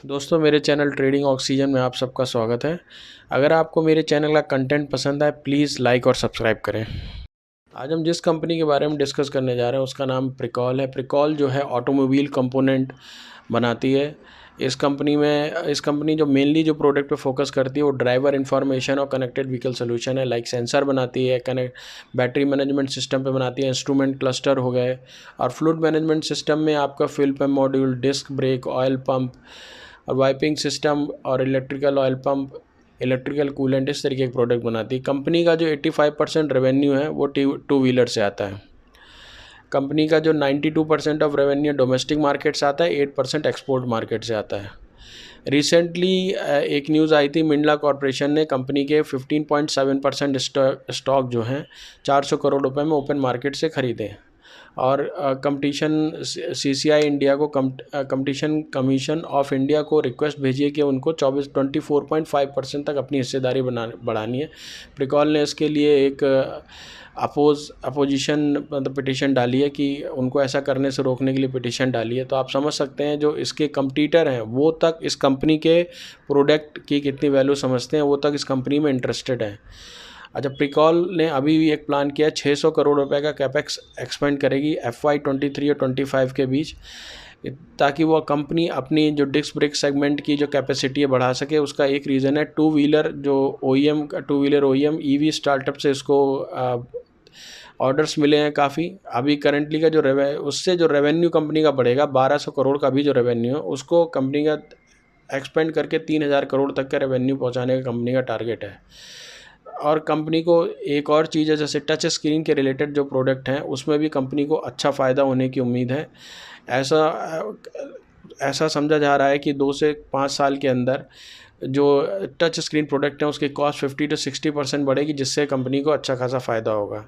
दोस्तों, मेरे channel trading oxygen में आप सबका स्वागत है। अगर आपको मेरे चैनल का कंटेंट पसंद आए, प्लीज़ लाइक और सब्सक्राइब करें। आज हम जिस कंपनी के बारे में डिस्कस करने जा रहे हैं उसका नाम प्रिकॉल है। प्रिकॉल जो है ऑटोमोबाइल कंपोनेंट बनाती है। इस कंपनी जो मेनली जो प्रोडक्ट पे फोकस करती है वो ड्राइवर इंफॉर्मेशन और कनेक्टेड व्हीकल सोल्यूशन है। लाइक सेंसर बनाती है, कनेक्ट बैटरी मैनेजमेंट सिस्टम पे बनाती है, इंस्ट्रूमेंट क्लस्टर हो गए, और फ्लूइड मैनेजमेंट सिस्टम में आपका fuel pump module, disc brake, oil pump और वाइपिंग सिस्टम और electrical oil pump, electrical coolant, इस तरीके के प्रोडक्ट बनाती है। कंपनी का जो 85% रेवेन्यू है वो टू व्हीलर से आता है। कंपनी का जो 92% ऑफ रेवेन्यू डोमेस्टिक मार्केट से आता है, 8% एक्सपोर्ट मार्केट से आता है। रिसेंटली एक न्यूज़ आई थी, मिंडला कॉरपोरेशन ने कंपनी के 15.7% स्टॉक जो हैं 400 करोड़ रुपए में ओपन मार्केट से खरीदे। और कंपटीशन CCI इंडिया को कंपटीशन कमीशन ऑफ इंडिया को रिक्वेस्ट भेजी है कि उनको 24.5% तक अपनी हिस्सेदारी बढ़ानी है। प्रिकॉल ने इसके लिए एक अपोजिशन मतलब पिटिशन डाली है कि उनको ऐसा करने से रोकने के लिए पिटिशन डाली है। तो आप समझ सकते हैं जो इसके कंपटीटर हैं वो तक इस कंपनी के प्रोडक्ट की कितनी वैल्यू समझते हैं, वो तक इस कंपनी में इंटरेस्टेड हैं। अच्छा, प्रिकॉल ने अभी भी एक प्लान किया है, 600 करोड़ रुपए का कैपेक्स एक्सपेंड करेगी FY 23 और 25 के बीच, ताकि वो कंपनी अपनी जो डिस्क ब्रेक सेगमेंट की जो कैपेसिटी है बढ़ा सके। उसका एक रीज़न है two wheeler OEM EV startup से इसको ऑर्डर्स मिले हैं काफ़ी। अभी करंटली का जो उससे जो रेवेन्यू कंपनी का बढ़ेगा, 1200 करोड़ का भी जो रेवेन्यू है उसको कंपनी का एक्सपेंड करके 3000 करोड़ तक का रेवेन्यू पहुंचाने का कंपनी का टारगेट है। और कंपनी को एक और चीज़ है, जैसे टच स्क्रीन के रिलेटेड जो प्रोडक्ट हैं उसमें भी कंपनी को अच्छा फ़ायदा होने की उम्मीद है। ऐसा समझा जा रहा है कि 2 से 5 साल के अंदर जो टच स्क्रीन प्रोडक्ट हैं उसकी कॉस्ट 50 से 60% बढ़ेगी, जिससे कंपनी को अच्छा खासा फ़ायदा होगा।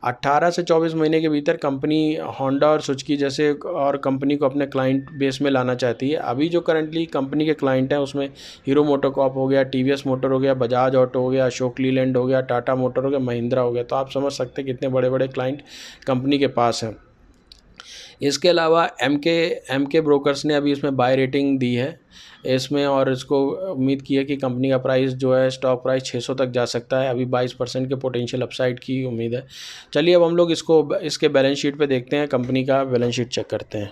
18 से 24 महीने के भीतर कंपनी होंडा और सुजुकी जैसे और कंपनी को अपने क्लाइंट बेस में लाना चाहती है। अभी जो करंटली कंपनी के क्लाइंट हैं उसमें हीरो मोटोकॉर्प हो गया, TVS मोटर हो गया, बजाज ऑटो हो गया, अशोक लीलैंड हो गया, टाटा मोटर हो गया, महिंद्रा हो गया। तो आप समझ सकते हैं कितने बड़े बड़े क्लाइंट कंपनी के पास हैं। इसके अलावा MK ब्रोकर्स ने अभी इसमें बाय रेटिंग दी है इसमें, और इसको उम्मीद की है कि कंपनी का प्राइस जो है स्टॉक प्राइस 600 तक जा सकता है। अभी 22% के पोटेंशियल अपसाइड की उम्मीद है। चलिए अब हम लोग इसके बैलेंस शीट पे देखते हैं, कंपनी का बैलेंस शीट चेक करते हैं।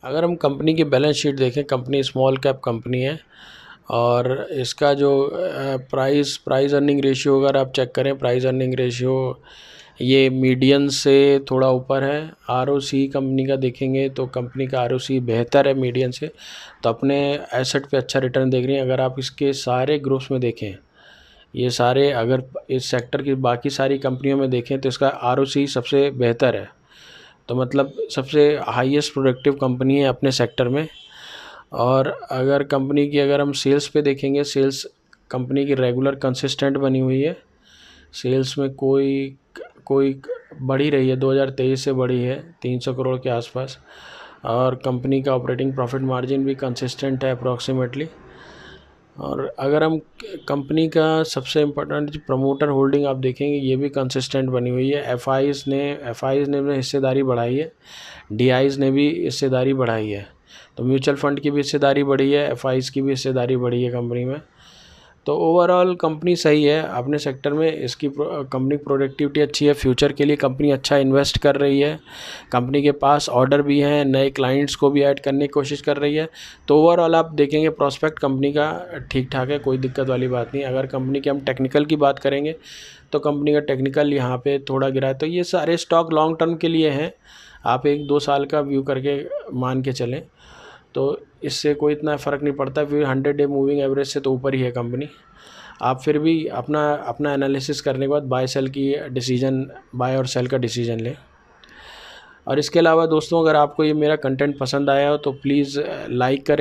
अगर हम कंपनी की बैलेंस शीट देखें, कंपनी स्मॉल कैप कंपनी है और इसका जो प्राइस अर्निंग रेशियो अगर आप चेक करें, प्राइस अर्निंग रेशियो ये मीडियन से थोड़ा ऊपर है। ROC कंपनी का देखेंगे तो कंपनी का ROC बेहतर है मीडियन से, तो अपने एसेट पे अच्छा रिटर्न देख रही हैं। अगर आप इसके सारे ग्रुप्स में देखें, ये सारे अगर इस सेक्टर की बाकी सारी कंपनियों में देखें तो इसका ROC सबसे बेहतर है। तो मतलब सबसे हाईएस्ट प्रोडक्टिव कंपनी है अपने सेक्टर में। और अगर हम सेल्स पे देखेंगे, सेल्स कंपनी की रेगुलर कंसिस्टेंट बनी हुई है। सेल्स में कोई बढ़ी रही है, 2023 से बढ़ी है 300 करोड़ के आसपास। और कंपनी का ऑपरेटिंग प्रॉफिट मार्जिन भी कंसिस्टेंट है अप्रॉक्सीमेटली। और अगर हम कंपनी का सबसे इम्पोर्टेंट प्रमोटर होल्डिंग आप देखेंगे, ये भी कंसिस्टेंट बनी हुई है। FIs ने भी हिस्सेदारी बढ़ाई है, DIs ने भी हिस्सेदारी बढ़ाई है। तो म्यूचुअल फंड की भी हिस्सेदारी बढ़ी है, FIs की भी हिस्सेदारी बढ़ी है कंपनी में। तो ओवरऑल कंपनी सही है अपने सेक्टर में। इसकी कंपनी प्रोडक्टिविटी अच्छी है, फ्यूचर के लिए कंपनी अच्छा इन्वेस्ट कर रही है। कंपनी के पास ऑर्डर भी हैं, नए क्लाइंट्स को भी ऐड करने की कोशिश कर रही है। तो ओवरऑल आप देखेंगे प्रोस्पेक्ट कंपनी का ठीक ठाक है, कोई दिक्कत वाली बात नहीं। अगर कंपनी के हम टेक्निकल की बात करेंगे तो कंपनी का टेक्निकल यहाँ पे थोड़ा गिरा है। तो ये सारे स्टॉक लॉन्ग टर्म के लिए हैं, आप 1-2 साल का व्यू करके मान के चलें तो इससे कोई इतना फ़र्क नहीं पड़ता। फिर 100 डे मूविंग एवरेज से तो ऊपर ही है कंपनी। आप फिर भी अपना एनालिसिस करने के बाद बाय और सेल का डिसीजन लें। और इसके अलावा दोस्तों, अगर आपको ये मेरा कंटेंट पसंद आया हो तो प्लीज़ लाइक करें।